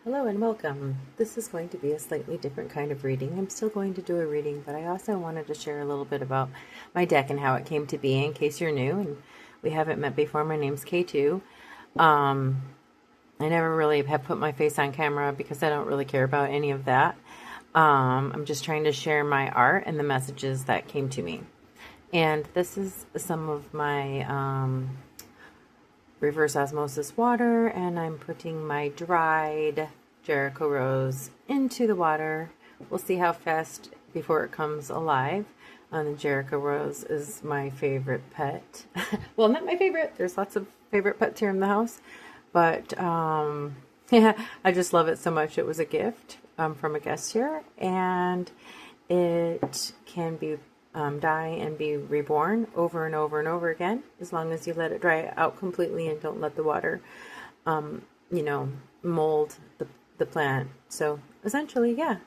Hello and welcome. This is going to be a slightly different kind of reading. I'm still going to do a reading, but I also wanted to share a little bit about my deck and how it came to be in case you're new and we haven't met before. My name's K2. I never really have put my face on camera because I don't really care about any of that. I'm just trying to share my art and the messages that came to me. And this is some of my reverse osmosis water, and I'm putting my dried Jericho Rose into the water. We'll see how fast before it comes alive. The Jericho Rose is my favorite pet. Well, not my favorite. There's lots of favorite pets here in the house, but yeah, I just love it so much. It was a gift from a guest here, and it can be die and be reborn over and over and over again, as long as you let it dry out completely and don't let the water, mold the plant. So essentially, yeah,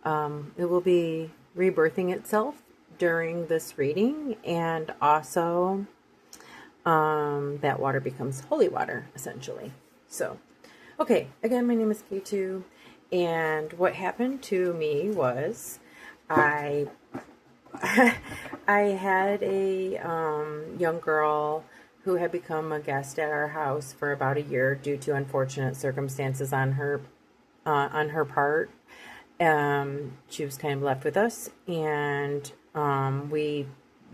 it will be rebirthing itself during this reading, and also that water becomes holy water, essentially. So, okay, again, my name is K2, and what happened to me was I had a young girl who had become a guest at our house for about a year due to unfortunate circumstances on her part. She was kind of left with us, and we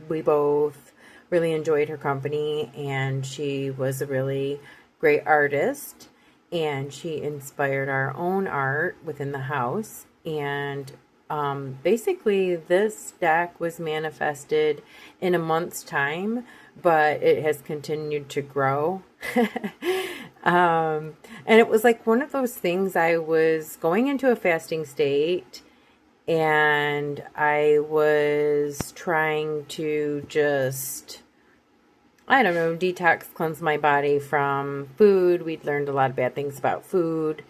both really enjoyed her company, and she was a really great artist, and she inspired our own art within the house. And basically this deck was manifested in a month's time, but it has continued to grow. And it was like one of those things. I was going into a fasting state, and I was trying to just, I don't know, detox, cleanse my body from food. We'd learned a lot of bad things about food,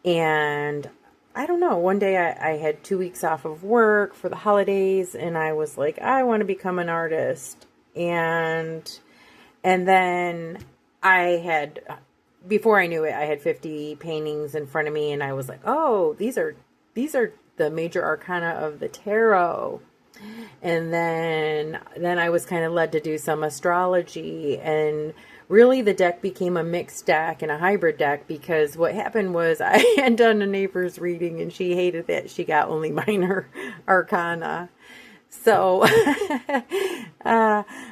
and I don't know, one day I had 2 weeks off of work for the holidays, and I was like, I want to become an artist. And then I had, before I knew it, I had 50 paintings in front of me, and I was like, oh, these are the major arcana of the tarot. And then I was kind of led to do some astrology, and really the deck became a mixed deck and a hybrid deck, because what happened was I had done a neighbor's reading and she hated that she got only minor arcana. So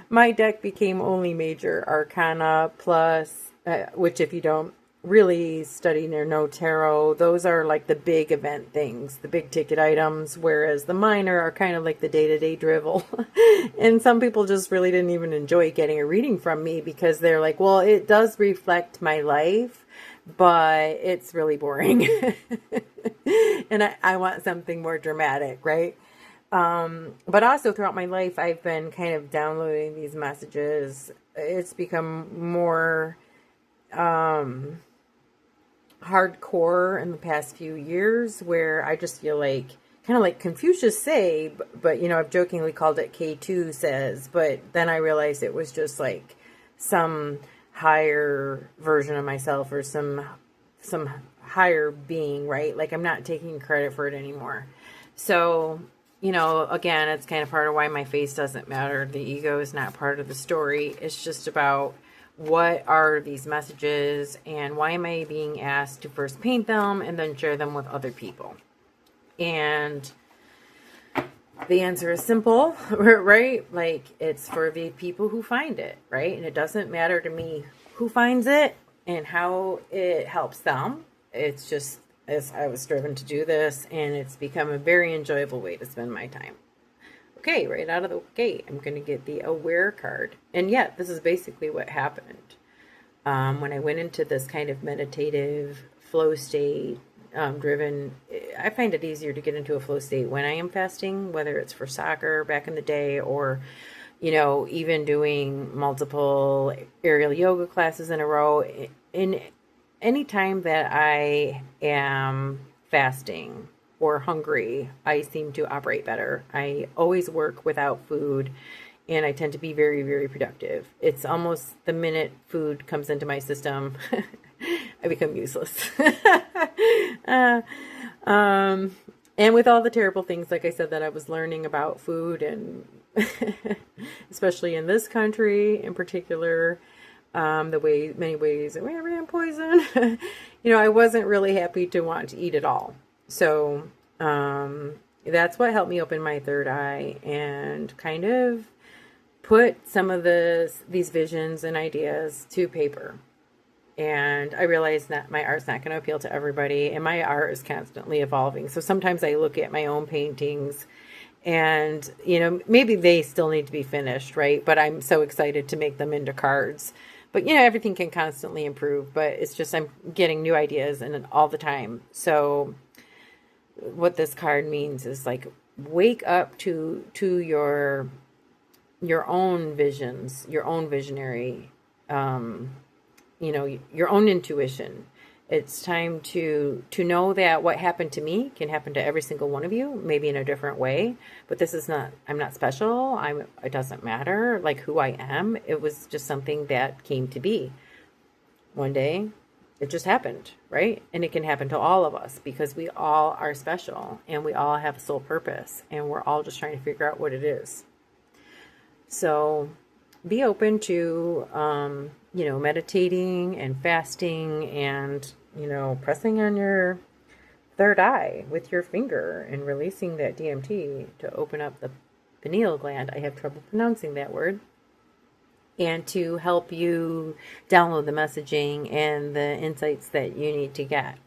my deck became only major arcana plus, which if you don't really study or know tarot, those are like the big event things, the big ticket items, whereas the minor are kind of like the day-to-day drivel. And some people just really didn't even enjoy getting a reading from me because they're like, well, it does reflect my life, but it's really boring. And I want something more dramatic, right? But also throughout my life, I've been kind of downloading these messages. It's become more hardcore in the past few years, where I just feel like, kind of like Confucius say, but I've jokingly called it K2 says, but then I realized it was just like some higher version of myself, or some higher being, right? Like I'm not taking credit for it anymore. So, again, it's kind of part of why my face doesn't matter. The ego is not part of the story. It's just about, what are these messages, and why am I being asked to first paint them and then share them with other people? And the answer is simple, right? Like, it's for the people who find it, right? And it doesn't matter to me who finds it and how it helps them. It's just, as I was driven to do this, and it's become a very enjoyable way to spend my time. Okay, right out of the gate, I'm going to get the Aware card. And yeah, this is basically what happened. When I went into this kind of meditative flow state, driven, I find it easier to get into a flow state when I am fasting, whether it's for soccer back in the day, or, even doing multiple aerial yoga classes in a row. In any time that I am fasting or hungry, I seem to operate better. I always work without food, and I tend to be very, very productive. It's almost the minute food comes into my system, I become useless. And with all the terrible things, like I said, that I was learning about food, and especially in this country in particular, many ways that we ran poison, I wasn't really happy to want to eat it all. So, that's what helped me open my third eye and kind of put some of these visions and ideas to paper. And I realized that my art's not going to appeal to everybody, and my art is constantly evolving. So sometimes I look at my own paintings and, maybe they still need to be finished, right? But I'm so excited to make them into cards. But, everything can constantly improve, but it's just I'm getting new ideas and all the time. So what this card means is like wake up to your own visions, your own visionary your own intuition. It's time to know that what happened to me can happen to every single one of you, maybe in a different way. But I'm not special. It doesn't matter like who I am. It was just something that came to be. One day, it just happened, right? And it can happen to all of us because we all are special and we all have a soul purpose and we're all just trying to figure out what it is. So be open to, meditating and fasting and, pressing on your third eye with your finger and releasing that DMT to open up the pineal gland. I have trouble pronouncing that word. And to help you download the messaging and the insights that you need to get.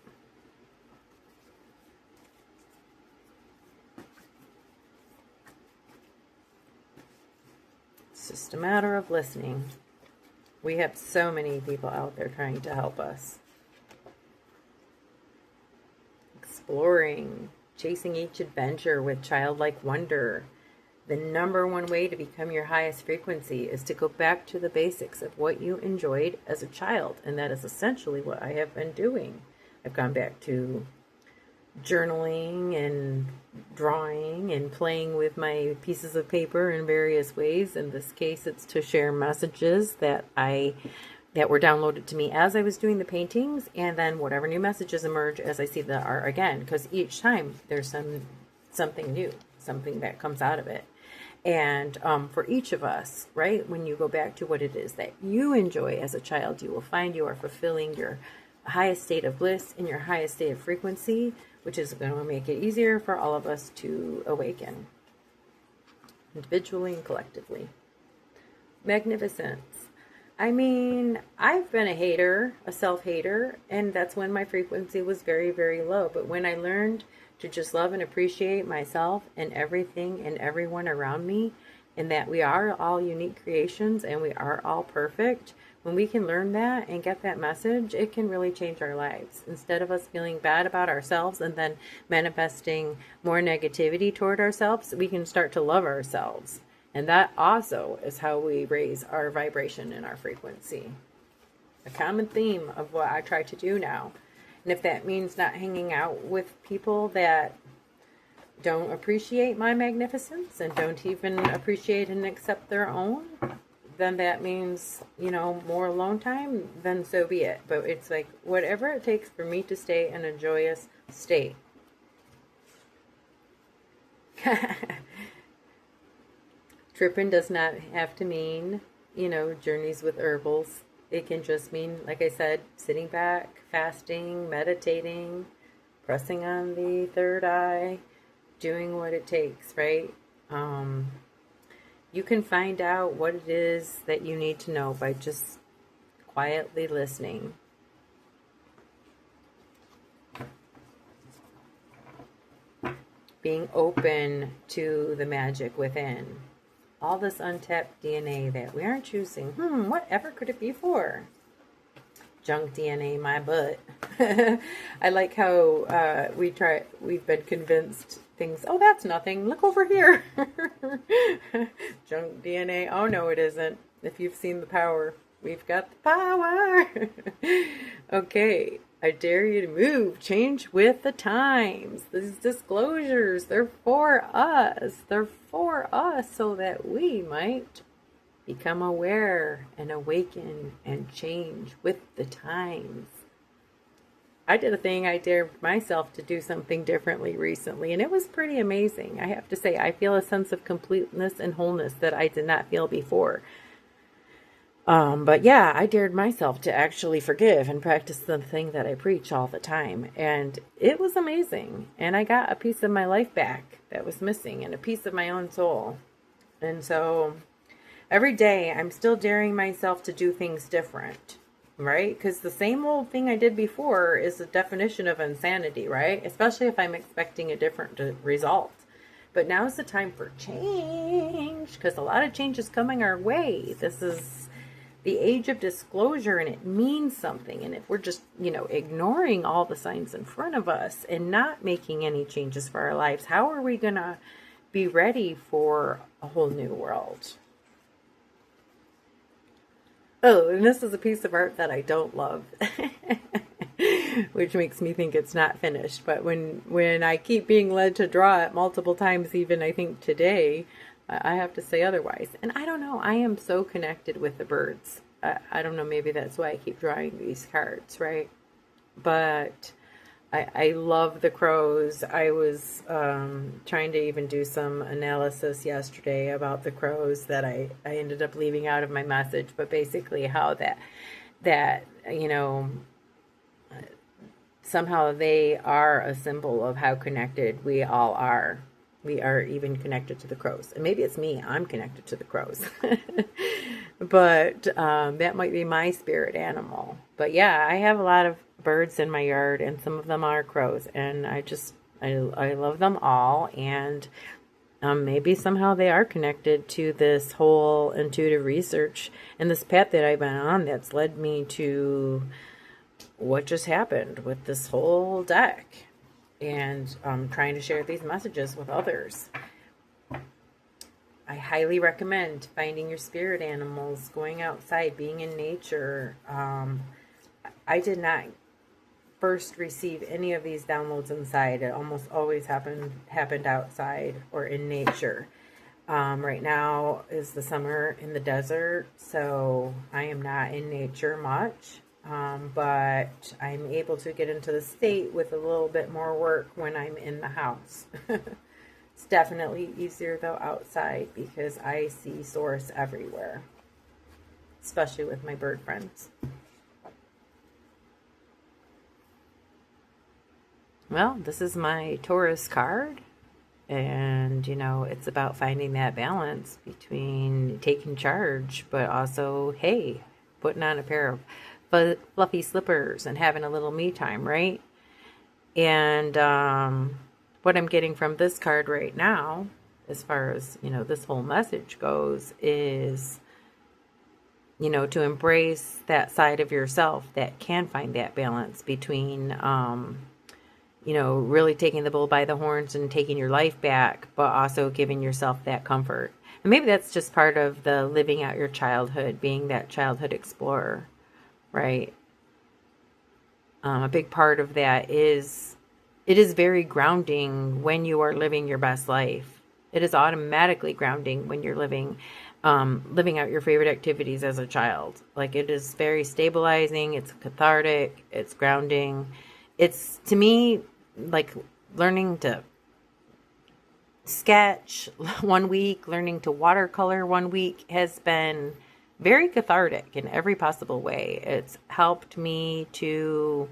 It's just a matter of listening. We have so many people out there trying to help us. Exploring, chasing each adventure with childlike wonder. The number one way to become your highest frequency is to go back to the basics of what you enjoyed as a child. And that is essentially what I have been doing. I've gone back to journaling and drawing and playing with my pieces of paper in various ways. In this case, it's to share messages that were downloaded to me as I was doing the paintings, and then whatever new messages emerge as I see the art again, because each time there's something new, something that comes out of it. And for each of us, right, when you go back to what it is that you enjoy as a child, you will find you are fulfilling your highest state of bliss in your highest state of frequency, which is going to make it easier for all of us to awaken, individually and collectively. Magnificence. I mean, I've been a hater, a self-hater, and that's when my frequency was very, very low. But when I learned to just love and appreciate myself and everything and everyone around me, and that we are all unique creations and we are all perfect, when we can learn that and get that message, it can really change our lives. Instead of us feeling bad about ourselves and then manifesting more negativity toward ourselves, we can start to love ourselves. And that also is how we raise our vibration and our frequency. A common theme of what I try to do now. And if that means not hanging out with people that don't appreciate my magnificence and don't even appreciate and accept their own, then that means, more alone time, then so be it. But it's like whatever it takes for me to stay in a joyous state. Tripping does not have to mean, journeys with herbals. It can just mean, like I said, sitting back, fasting, meditating, pressing on the third eye, doing what it takes, right? You can find out what it is that you need to know by just quietly listening. Being open to the magic within. All this untapped DNA that we aren't choosing. Whatever could it be for? Junk DNA, my butt. I like how we've been convinced things, oh, that's nothing. Look over here. Junk DNA. Oh, no, it isn't. If you've seen The Power, we've got the power. Okay. I dare you to move, change with the times. These disclosures, they're for us. They're for us so that we might become aware and awaken and change with the times. I did a thing. I dared myself to do something differently recently, and it was pretty amazing. I have to say, I feel a sense of completeness and wholeness that I did not feel before. But yeah, I dared myself to actually forgive and practice the thing that I preach all the time. And it was amazing. And I got a piece of my life back that was missing and a piece of my own soul. And so every day I'm still daring myself to do things different, right? Because the same old thing I did before is the definition of insanity, right? Especially if I'm expecting a different result. But now is the time for change, because a lot of change is coming our way. This is the age of disclosure, and it means something. And if we're just, ignoring all the signs in front of us and not making any changes for our lives, how are we going to be ready for a whole new world? Oh, and this is a piece of art that I don't love, which makes me think it's not finished. But when I keep being led to draw it multiple times, even I think today, I have to say otherwise. And I don't know, I am so connected with the birds. I don't know, maybe that's why I keep drawing these cards, right? But I love the crows. I was trying to even do some analysis yesterday about the crows that I ended up leaving out of my message, but basically how that somehow they are a symbol of how connected we all are. We are even connected to the crows. And maybe it's me. I'm connected to the crows. But that might be my spirit animal. But yeah, I have a lot of birds in my yard, and some of them are crows. And I love them all. And maybe somehow they are connected to this whole intuitive research and this path that I've been on that's led me to what just happened with this whole deck. And trying to share these messages with others. I highly recommend finding your spirit animals, going outside, being in nature. I did not first receive any of these downloads inside. It almost always happened outside or in nature. Right now is the summer in the desert, so I am not in nature much. But I'm able to get into the state with a little bit more work when I'm in the house. It's definitely easier though outside because I see source everywhere, especially with my bird friends. Well, this is my Taurus card, and it's about finding that balance between taking charge, but also, hey, putting on a pair of fluffy slippers and having a little me time, right? And what I'm getting from this card right now, as far as this whole message goes, is to embrace that side of yourself that can find that balance between really taking the bull by the horns and taking your life back, but also giving yourself that comfort. And maybe that's just part of the living out your childhood, being that childhood explorer. Right. A big part of that is it is very grounding when you are living your best life. It is automatically grounding when you're living out your favorite activities as a child. Like, it is very stabilizing. It's cathartic. It's grounding. It's, to me, like learning to sketch 1 week, learning to watercolor 1 week has been very cathartic in every possible way. It's helped me to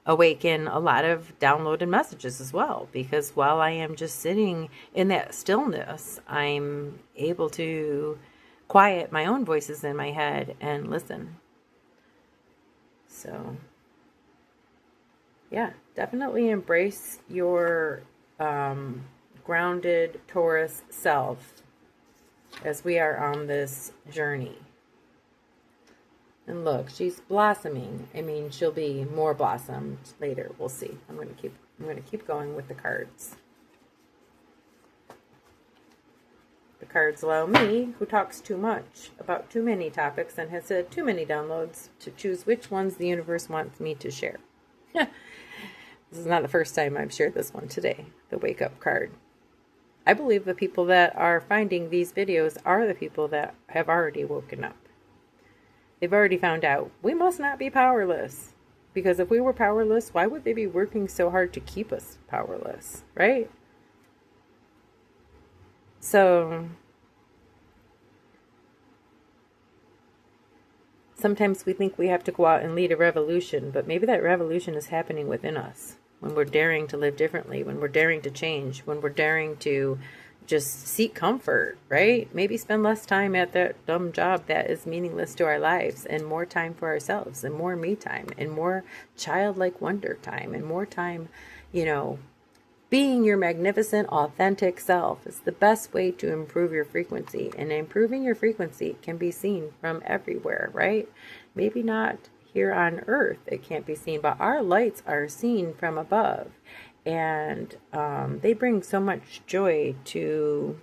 awaken a lot of downloaded messages as well, because while I am just sitting in that stillness, I'm able to quiet my own voices in my head and listen. So, yeah, definitely embrace your grounded Taurus self as we are on this journey. And look, she's blossoming. I mean, she'll be more blossomed later. We'll see. I'm going to keep going with the cards. The cards allow me, who talks too much about too many topics and has had too many downloads, to choose which ones the universe wants me to share. This is not the first time I've shared this one today, the wake up card. I believe the people that are finding these videos are the people that have already woken up. They've already found out we must not be powerless. Because if we were powerless, why would they be working so hard to keep us powerless, right? So sometimes we think we have to go out and lead a revolution, but maybe that revolution is happening within us when we're daring to live differently, when we're daring to change, when we're daring to just seek comfort, right? Maybe spend less time at that dumb job that is meaningless to our lives, and more time for ourselves, and more me time, and more childlike wonder time, and more time, you know, being your magnificent, authentic self is the best way to improve your frequency. And improving your frequency can be seen from everywhere, right? Maybe not here on Earth, it can't be seen, but our lights are seen from above. And they bring so much joy to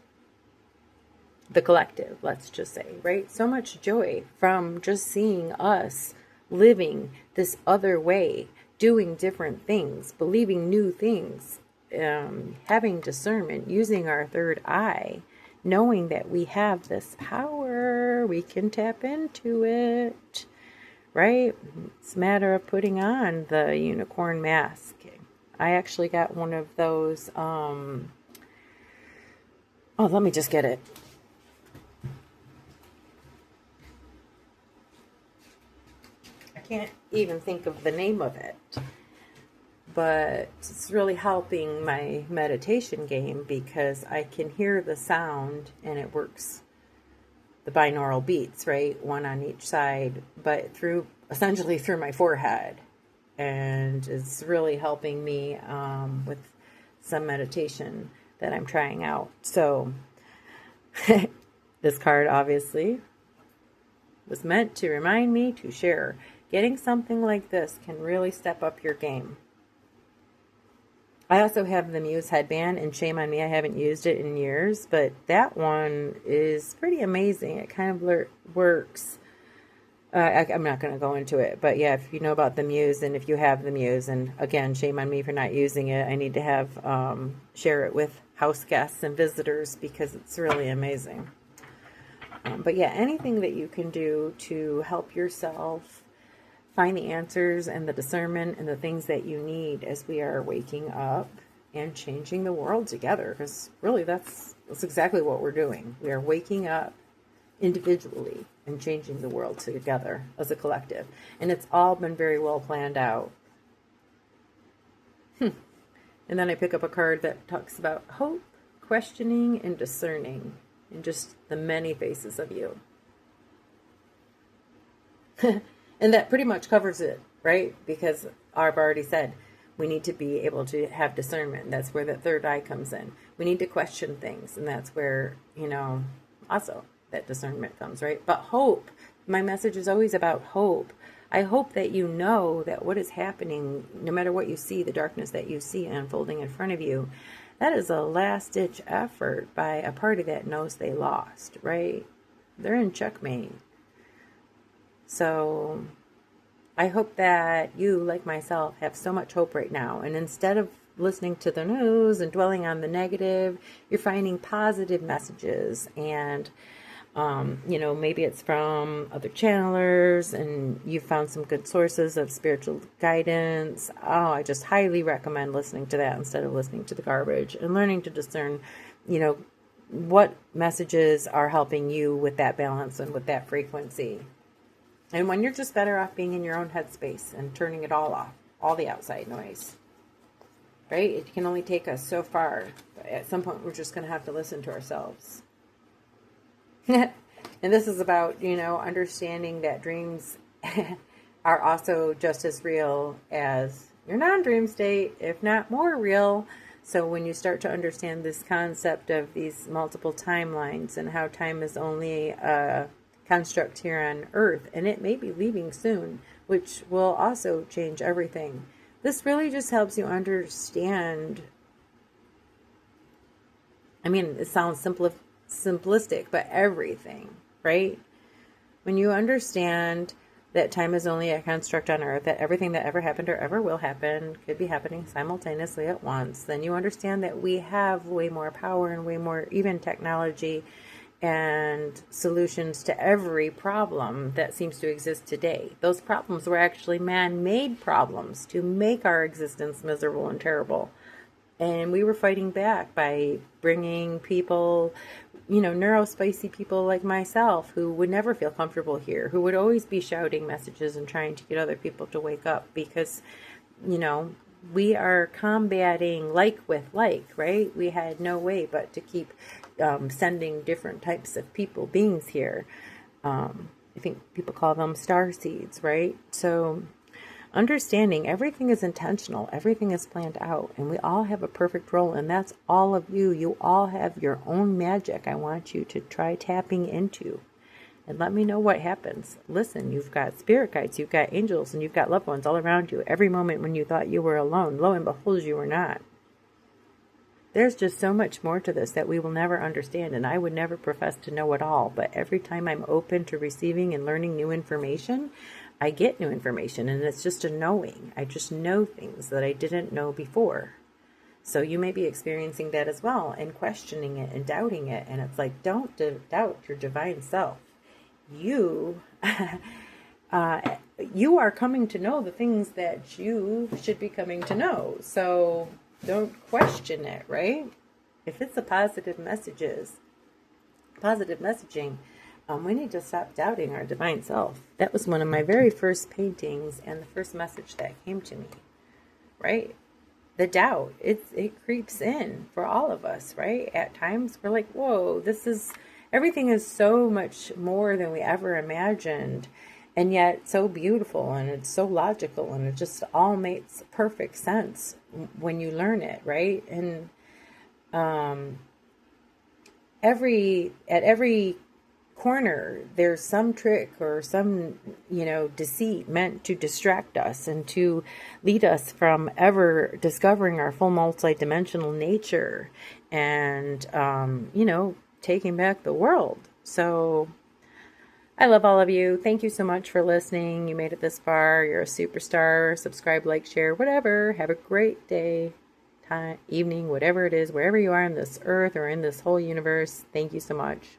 the collective, let's just say, right? So much joy from just seeing us living this other way, doing different things, believing new things, having discernment, using our third eye, knowing that we have this power, we can tap into it, right? It's a matter of putting on the unicorn mask. I actually got one of those, oh, let me just get it. I can't even think of the name of it. But it's really helping my meditation game because I can hear the sound and it works the binaural beats, right? One on each side, but essentially through my forehead. And it's really helping me with some meditation that I'm trying out. So this card obviously was meant to remind me to share. Getting something like this can really step up your game. I also have the Muse headband, and shame on me, I haven't used it in years, but that one is pretty amazing. It kind of works. I'm not going to go into it, but yeah, if you know about the Muse, and if you have the Muse, and again, shame on me for not using it, I need to have share it with house guests and visitors because it's really amazing. But yeah, anything that you can do to help yourself find the answers and the discernment and the things that you need as we are waking up and changing the world together. Because really, that's exactly what we're doing. We are waking up individually and changing the world together as a collective. And it's all been very well planned out. And then I pick up a card that talks about hope, questioning, and discerning, and just the many faces of you. And that pretty much covers it, right? Because I've already said we need to be able to have discernment. That's where the third eye comes in. We need to question things, and that's where, also that discernment comes, right? But hope, my message is always about hope. I hope that you know that what is happening, no matter what you see, the darkness that you see unfolding in front of you, that is a last-ditch effort by a party that knows they lost, right? They're in checkmate. So I hope that you, like myself, have so much hope right now. And instead of listening to the news and dwelling on the negative, you're finding positive messages. And, maybe it's from other channelers and you found some good sources of spiritual guidance. Oh, I just highly recommend listening to that instead of listening to the garbage and learning to discern, what messages are helping you with that balance and with that frequency. And when you're just better off being in your own headspace and turning it all off, all the outside noise, right? It can only take us so far. But at some point, we're just going to have to listen to ourselves. And this is about, understanding that dreams are also just as real as your non-dream state, if not more real. So when you start to understand this concept of these multiple timelines and how time is only a construct here on Earth, and it may be leaving soon, which will also change everything. This really just helps you understand. I mean, it sounds simplistic, but everything, right? When you understand that time is only a construct on Earth, that everything that ever happened or ever will happen could be happening simultaneously at once, then you understand that we have way more power and way more even technology and solutions to every problem that seems to exist today. Those problems were actually man-made problems to make our existence miserable and terrible. And we were fighting back by bringing people, neurospicy people like myself who would never feel comfortable here, who would always be shouting messages and trying to get other people to wake up because, you know, we are combating like with like, right? We had no way but to keep sending different types of beings here. I think people call them star seeds, right? So understanding everything is intentional, everything is planned out, and we all have a perfect role, and that's all of you. You all have your own magic I want you to try tapping into. And let me know what happens. Listen, you've got spirit guides, you've got angels, and you've got loved ones all around you. Every moment when you thought you were alone, lo and behold, you were not. There's just so much more to this that we will never understand, and I would never profess to know it all. But every time I'm open to receiving and learning new information, I get new information, and it's just a knowing. I just know things that I didn't know before. So you may be experiencing that as well, and questioning it and doubting it. And it's like, don't doubt your divine self. You, you are coming to know the things that you should be coming to know. So don't question it, right? If it's a positive messaging, we need to stop doubting our divine self. That was one of my very first paintings and the first message that came to me, right? The doubt, it creeps in for all of us, right? At times we're like, whoa, everything is so much more than we ever imagined, and yet so beautiful, and it's so logical, and it just all makes perfect sense when you learn it, right? And at every corner there's some trick or some deceit meant to distract us and to lead us from ever discovering our full multidimensional nature and taking back the world. So I love all of you. Thank you so much for listening. You made it this far. You're a superstar. Subscribe, like, share, whatever. Have a great day, time, evening, whatever it is, wherever you are in this earth or in this whole universe. Thank you so much.